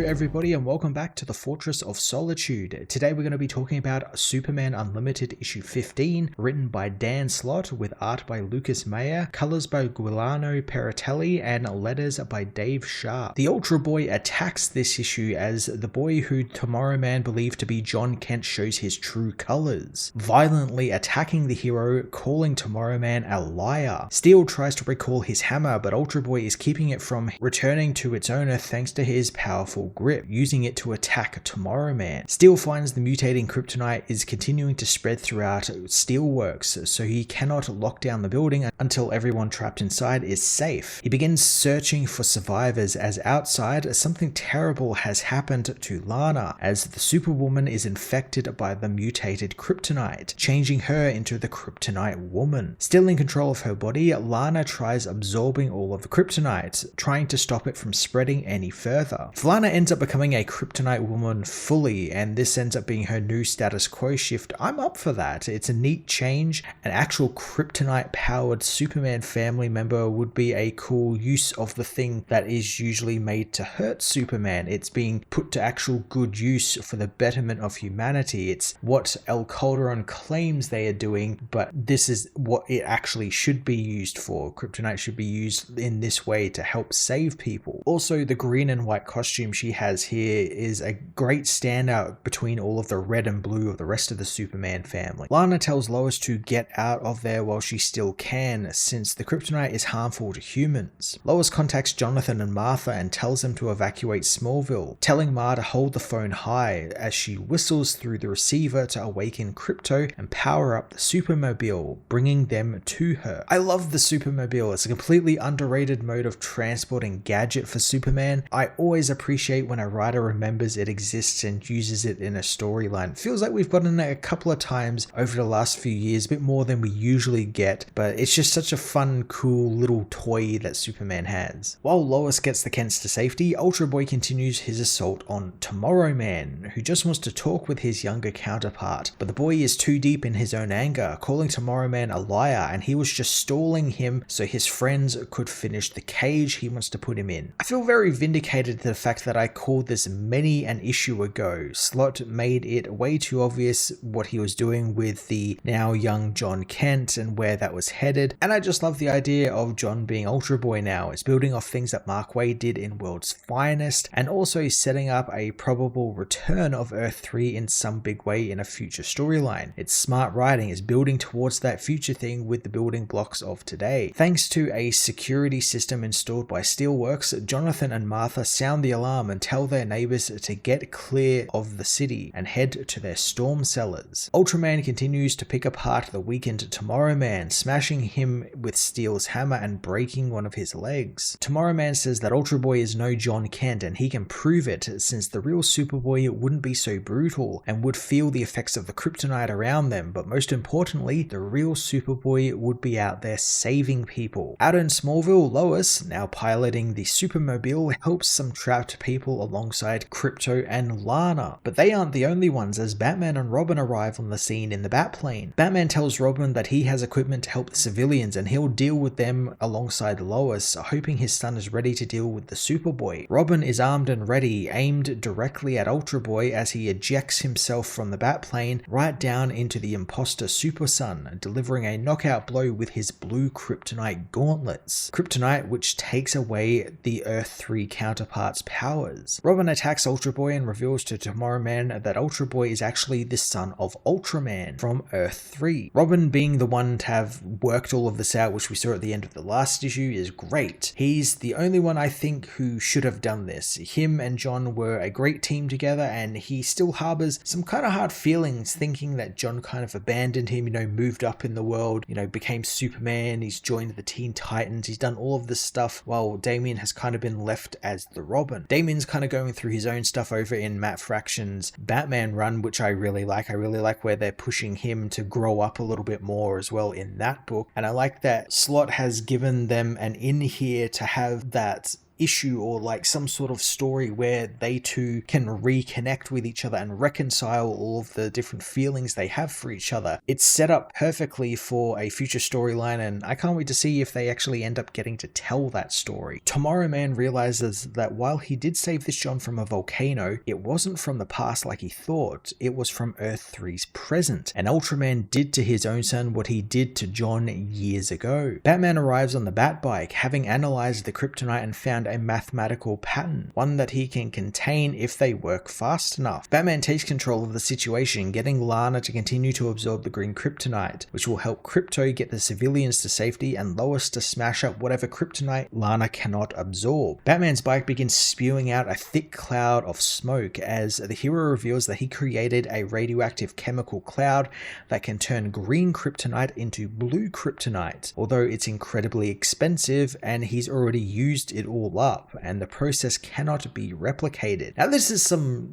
everybody, and welcome back to the Fortress of Solitude. Today we're going to be talking about Superman Unlimited issue 15, written by Dan Slott with art by Lucas Mayer, colors by Giuliano Peritelli, and letters by Dave Sharp. The Ultra Boy attacks this issue as the boy who Tomorrow Man believed to be John Kent shows his true colors, violently attacking the hero, calling Tomorrow Man a liar. Steel tries to recall his hammer, but Ultra Boy is keeping it from returning to its owner thanks to his powerful grip, using it to attack Tomorrow Man. Steel finds the mutating kryptonite is continuing to spread throughout Steelworks, so he cannot lock down the building until everyone trapped inside is safe. He begins searching for survivors as outside something terrible has happened to Lana, as the Superwoman is infected by the mutated kryptonite, changing her into the Kryptonite Woman. Still in control of her body, Lana tries absorbing all of the kryptonite, trying to stop it from spreading any further. Lana ends up becoming a Kryptonite Woman fully, and this ends up being her new status quo shift. I'm up for that. It's a neat change. An actual Kryptonite powered Superman family member would be a cool use of the thing that is usually made to hurt Superman. It's being put to actual good use for the betterment of humanity. It's what El Calderon claims they are doing, but this is what it actually should be used for. Kryptonite should be used in this way to help save people. Also, the green and white costume she has here is a great standout between all of the red and blue of the rest of the Superman family. Lana tells Lois to get out of there while she still can, since the kryptonite is harmful to humans. Lois contacts Jonathan and Martha and tells them to evacuate Smallville, telling Ma to hold the phone high as she whistles through the receiver to awaken Krypto and power up the Supermobile, bringing them to her. I love the Supermobile. It's a completely underrated mode of transport and gadget for Superman. I always appreciate when a writer remembers it exists and uses it in a storyline. It feels like we've gotten it a couple of times over the last few years, a bit more than we usually get, but it's just such a fun, cool little toy that Superman has. While Lois gets the Kents to safety, Ultra Boy continues his assault on Tomorrow Man, who just wants to talk with his younger counterpart, but the boy is too deep in his own anger, calling Tomorrow Man a liar, and he was just stalling him so his friends could finish the cage he wants to put him in. I feel very vindicated to the fact that I called this many an issue ago. Slott made it way too obvious what he was doing with the now young John Kent and where that was headed, and I just love the idea of John being Ultra Boy now. It's building off things that Mark Waid did in World's Finest, and also setting up a probable return of Earth 3 in some big way in a future storyline. It's smart writing, it's building towards that future thing with the building blocks of today. Thanks to a security system installed by Steelworks, Jonathan and Martha sound the alarm and tell their neighbors to get clear of the city and head to their storm cellars. Ultraman continues to pick apart the weakened Tomorrow Man, smashing him with Steel's hammer and breaking one of his legs. Tomorrow Man says that Ultra Boy is no John Kent, and he can prove it, since the real Superboy wouldn't be so brutal and would feel the effects of the kryptonite around them, but most importantly, the real Superboy would be out there saving people. Out in Smallville, Lois, now piloting the Supermobile, helps some trapped people alongside Krypto and Lana. But they aren't the only ones, as Batman and Robin arrive on the scene in the Batplane. Batman tells Robin that he has equipment to help the civilians and he'll deal with them alongside Lois, hoping his son is ready to deal with the Superboy. Robin is armed and ready, aimed directly at Ultra Boy as he ejects himself from the Batplane right down into the imposter Super Son, delivering a knockout blow with his blue kryptonite gauntlets. Kryptonite which takes away the Earth 3 counterpart's powers. Robin attacks Ultra Boy and reveals to Tomorrow Man that Ultra Boy is actually the son of Ultraman from Earth 3. Robin, being the one to have worked all of this out, which we saw at the end of the last issue, is great. He's the only one I think who should have done this. Him and John were a great team together, and he still harbors some kind of hard feelings, thinking that John kind of abandoned him, moved up in the world, became Superman, he's joined the Teen Titans, he's done all of this stuff while Damian has kind of been left as the Robin. Damian's kind of going through his own stuff over in Matt Fraction's Batman run, which I really like. I really like where they're pushing him to grow up a little bit more as well in that book, and I like that Slott has given them an in here to have that issue or like some sort of story where they two can reconnect with each other and reconcile all of the different feelings they have for each other. It's set up perfectly for a future storyline, and I can't wait to see if they actually end up getting to tell that story. Tomorrow Man realizes that while he did save this John from a volcano, it wasn't from the past like he thought, it was from Earth 3's present, and Ultraman did to his own son what he did to John years ago. Batman arrives on the Batbike, having analyzed the kryptonite and found a mathematical pattern, one that he can contain if they work fast enough. Batman takes control of the situation, getting Lana to continue to absorb the green kryptonite, which will help Krypto get the civilians to safety and Lois to smash up whatever kryptonite Lana cannot absorb. Batman's bike begins spewing out a thick cloud of smoke as the hero reveals that he created a radioactive chemical cloud that can turn green kryptonite into blue kryptonite, although it's incredibly expensive and he's already used it all up and the process cannot be replicated. Now this is some,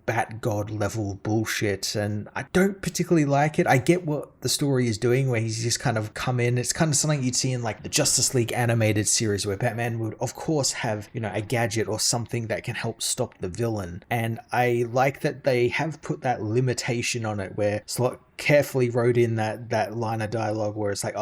Bat God level bullshit and I don't particularly like it. I get what the story is doing where he's just kind of come in. It's kind of something you'd see in like the Justice League animated series where Batman would of course have, a gadget or something that can help stop the villain. And I like that they have put that limitation on it where Slott carefully wrote in that line of dialogue where it's like,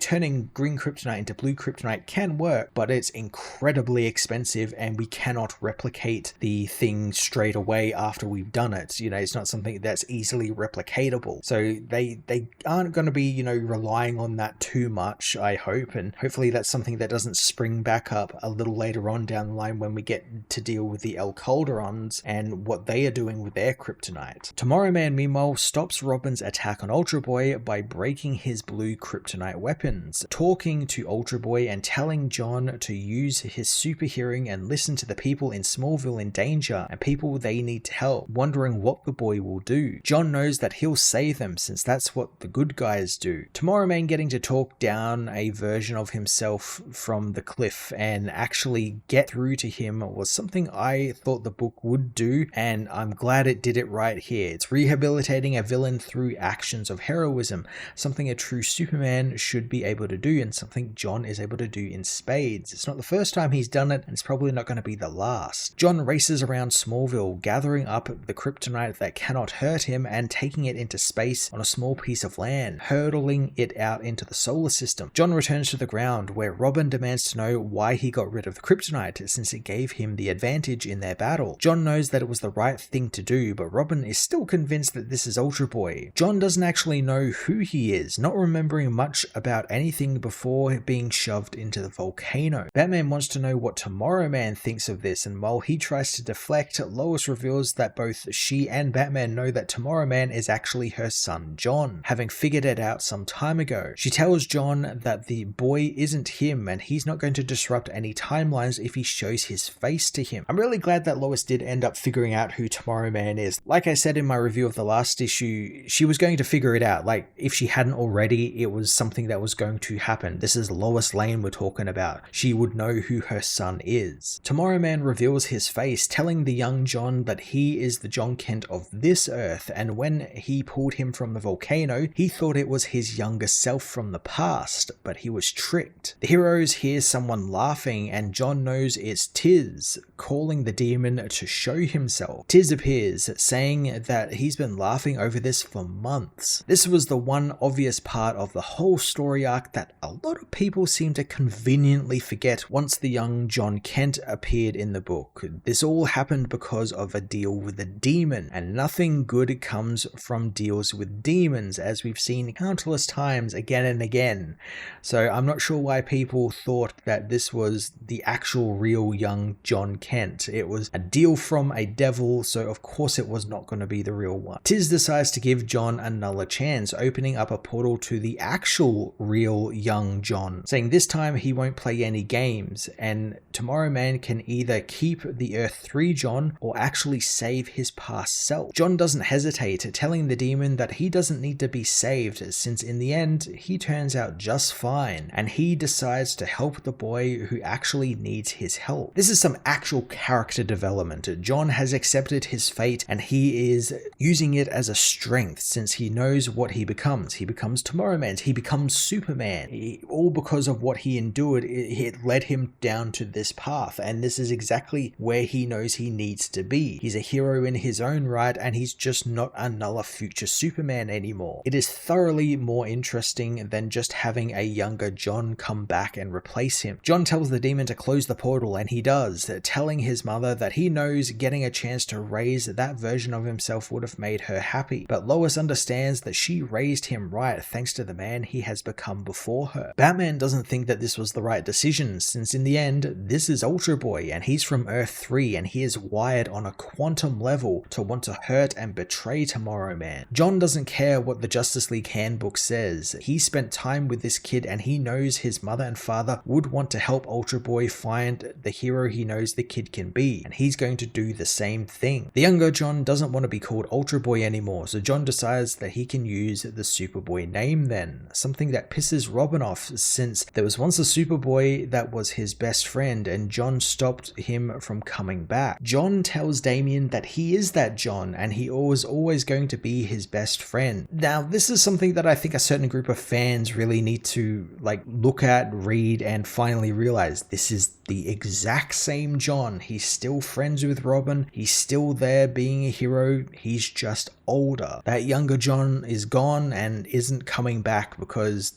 turning green kryptonite into blue kryptonite can work, but it's incredibly expensive and we cannot replicate the thing straight away after we've done it. It's not something that's easily replicatable. So they aren't going to be, relying on that too much, I hope, and hopefully that's something that doesn't spring back up a little later on down the line when we get to deal with the El Calderons and what they are doing with their kryptonite. Tomorrow Man, meanwhile, stops Robin's attack on ULTRABOY by breaking his blue kryptonite weapons, talking to ULTRABOY and telling John to use his super hearing and listen to the people in Smallville in danger and people they need to help, wondering what the boy will do. John knows that he'll save them since that's what the good guys do. Tomorrow Man getting to talk down a version of himself from the cliff and actually get through to him was something I thought the book would do, and I'm glad it did it right here. It's rehabilitating a villain through actions of heroism, something a true Superman should be able to do and something John is able to do in spades. It's not the first time he's done it and it's probably not going to be the last. John races around Smallville, gathering up the kryptonite that cannot hurt him and taking it into space on a small piece of land, hurtling it out into the solar system. John returns to the ground where Robin demands to know why he got rid of the kryptonite since it gave him the advantage in their battle. John knows that it was the right thing to do, but Robin is still convinced that this is ULTRABOY. John doesn't actually know who he is, not remembering much about anything before being shoved into the volcano. Batman wants to know what Tomorrow Man thinks of this, and while he tries to deflect, Lois reveals that both she and Batman know that Tomorrow Man is actually her son John, having figured it out some time ago. She tells John that the boy isn't him and he's not going to disrupt any timelines if he shows his face to him. I'm really glad that Lois did end up figuring out who Tomorrow Man is. Like I said in my review of the last issue, she was going to figure it out. Like, if she hadn't already, it was something that was going to happen. This is Lois Lane we're talking about. She would know who her son is. Tomorrow Man reveals his face, telling the young John that he is the John Kent of this Earth, and when he pulled him from the volcano, he thought it was his younger self from the past, but he was tricked. The heroes hear someone laughing, and John knows it's Tiz, calling the demon to show himself. Tiz appears, saying that he's been laughing over this for months. This was the one obvious part of the whole story arc that a lot of people seem to conveniently forget once the young John Kent appeared in the book. This all happened because of a deal with a demon, and nothing good comes from deals with demons, as we've seen countless times again and again. So I'm not sure why people thought that this was the actual real young John Kent. It was a deal from a devil, so of course it was not going to be the real one. Tiz decides to give John another chance, opening up a portal to the actual real young John, saying this time he won't play any games, and Tomorrow Man can either keep the Earth 3 John or actually save his past self. John doesn't hesitate, telling the demon that he doesn't need to be saved since in the end he turns out just fine, and he decides to help the boy who actually needs his help. This is some actual character development. John has accepted his fate and he is using it as a strength since since he knows what he becomes. He becomes Tomorrow Man. He becomes Superman. All because of what he endured, it led him down to this path. And this is exactly where he knows he needs to be. He's a hero in his own right, and he's just not another future Superman anymore. It is thoroughly more interesting than just having a younger John come back and replace him. John tells the demon to close the portal, and he does, telling his mother that he knows getting a chance to raise that version of himself would have made her happy. But Lois understands that she raised him right thanks to the man he has become before her. Batman doesn't think that this was the right decision, since in the end, this is Ultra Boy, and he's from Earth 3, and he is wired on a quantum level to want to hurt and betray Tomorrow Man. John doesn't care what the Justice League handbook says. He spent time with this kid, and he knows his mother and father would want to help Ultra Boy find the hero he knows the kid can be, and he's going to do the same thing. The younger John doesn't want to be called Ultra Boy anymore, so John decides that he can use the Superboy name then, something that pisses Robin off, since there was once a Superboy that was his best friend, and John stopped him from coming back. John tells Damian that he is that John, and he was always going to be his best friend. Now, this is something that I think a certain group of fans really need to look at, read, and finally realize this is the exact same John. He's still friends with Robin. He's still there being a hero. He's just older. That younger John is gone and isn't coming back, because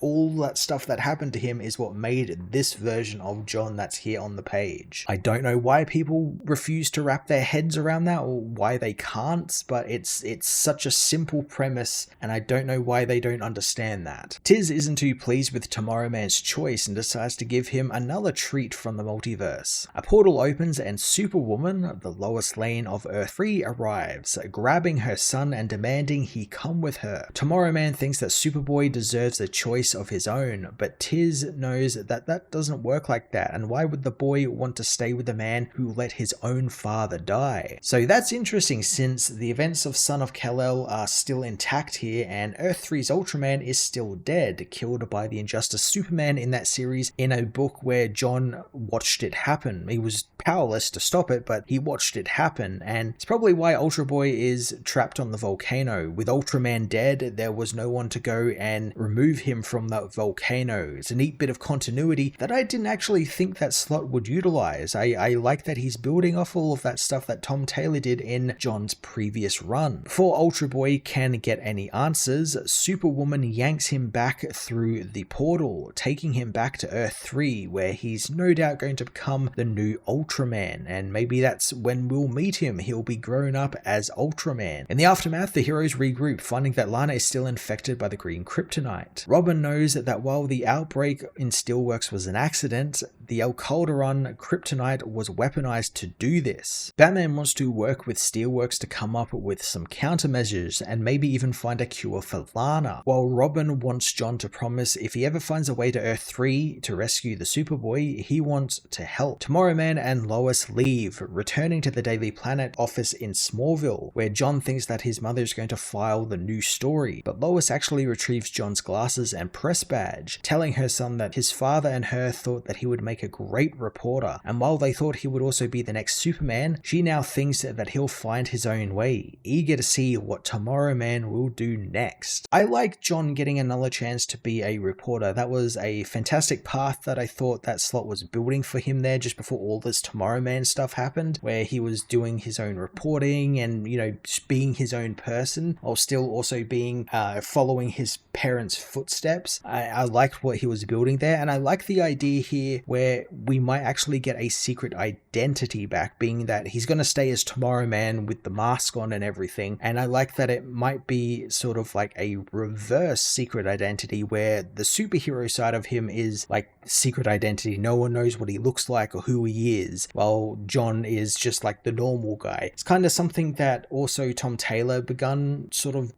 all that stuff that happened to him is what made this version of John that's here on the page. I don't know why people refuse to wrap their heads around that, or why they can't, but it's such a simple premise, and I don't know why they don't understand that. Tiz isn't too pleased with Tomorrow Man's choice and decides to give him another treat from the multiverse. A portal opens and Superwoman, the Lois Lane of Earth 3, arrives, grabbing her son and demanding he come with her. Tomorrow Man thinks that Superboy deserves a choice of his own, but Tiz knows that that doesn't work like that, and why would the boy want to stay with the man who let his own father die? So that's interesting, since the events of Son of Kal-El are still intact here, and Earth 3's Ultraman is still dead, killed by the Injustice Superman in that series in a book where John watched it happen. He was powerless to stop it, but he watched it happen, and it's probably why Ultra Boy is trapped on the volcano. With Ultraman dead, there was no one to go and remove him from that volcano. It's a neat bit of continuity that I didn't actually think that Slott would utilize. I like that he's building off all of that stuff that Tom Taylor did in John's previous run. Before Ultra Boy can get any answers, Superwoman yanks him back through the portal, taking him back to Earth 3, where he's no doubt going to become the new Ultraman, and maybe that's when we'll meet him. He'll be grown up as Ultraman. In the aftermath, the heroes regroup, finding that Lana is still infected by the green kryptonite. Robin knows that while the outbreak in Steelworks was an accident, the El Calderon kryptonite was weaponized to do this. Batman wants to work with Steelworks to come up with some countermeasures and maybe even find a cure for Lana, while Robin wants John to promise if he ever finds a way to Earth 3 to rescue the Superboy, he wants to help. Tomorrow Man and Lois leave, returning to the Daily Planet office in Smallville, where John thinks that his mother is going to file the new story, but Lois actually retrieves John's glasses and press badge, telling her son that his father and her thought that he would make a great reporter, and while they thought he would also be the next Superman, she now thinks that he'll find his own way, eager to see what Tomorrow Man will do next. I like John getting another chance to be a reporter. That was a fantastic path that I thought that Slott was building for him there just before all this Tomorrow Man stuff happened, where he was doing his own reporting and, just being his own person, while still also being following his parents' footsteps. I liked what he was building there, and I like the idea here where we might actually get a secret identity back, being that he's going to stay as Tomorrow Man with the mask on and everything, and I like that it might be sort of like a reverse secret identity where the superhero side of him is like secret identity. No one knows what he looks like or who he is, while John is just like the normal guy. It's kind of something that also Tom Taylor begun sort of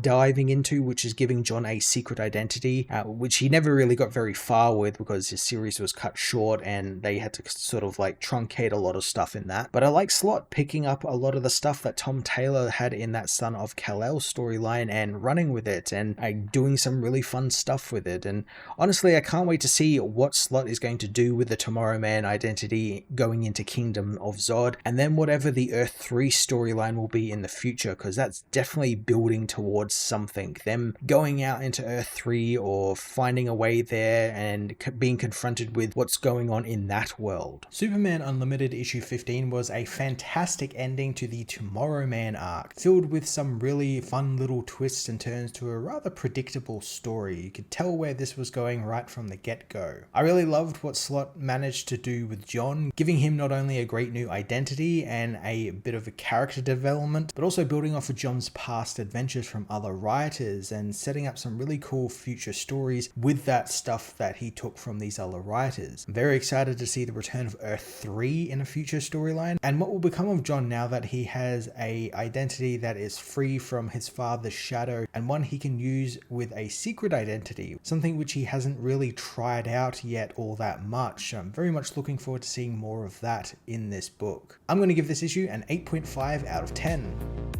diving into, which is giving John a secret identity, which he never really got very far with because his series was cut short and they had to sort of like truncate a lot of stuff in that. But I like Slott picking up a lot of the stuff that Tom Taylor had in that Son of Kal-El storyline and running with it and doing some really fun stuff with it. And honestly, I can't wait to see what Slott is going to do with the Tomorrow Man identity going into Kingdom of Zod, and then whatever the Earth 3 storyline will be in the future, because that's definitely building towards something. Them going out into Earth 3 or finding a way there and being confronted with what's going on in that world. Superman Unlimited issue 15 was a fantastic ending to the Tomorrow Man arc, filled with some really fun little twists and turns to a rather predictable story. You could tell where this was going right from the get-go. I really loved what Slott managed to do with John, giving him not only a great new identity and a bit of a character development, but also building off of John's past adventures from other writers and setting up some really cool future stories with that stuff that he took from these other writers. I'm very excited to see the return of Earth 3 in a future storyline, and what will become of John now that he has a identity that is free from his father's shadow and one he can use with a secret identity, something which he hasn't really tried out yet all that much. I'm very much looking forward to seeing more of that in this book. I'm going to give this issue an 8.5 out of 10.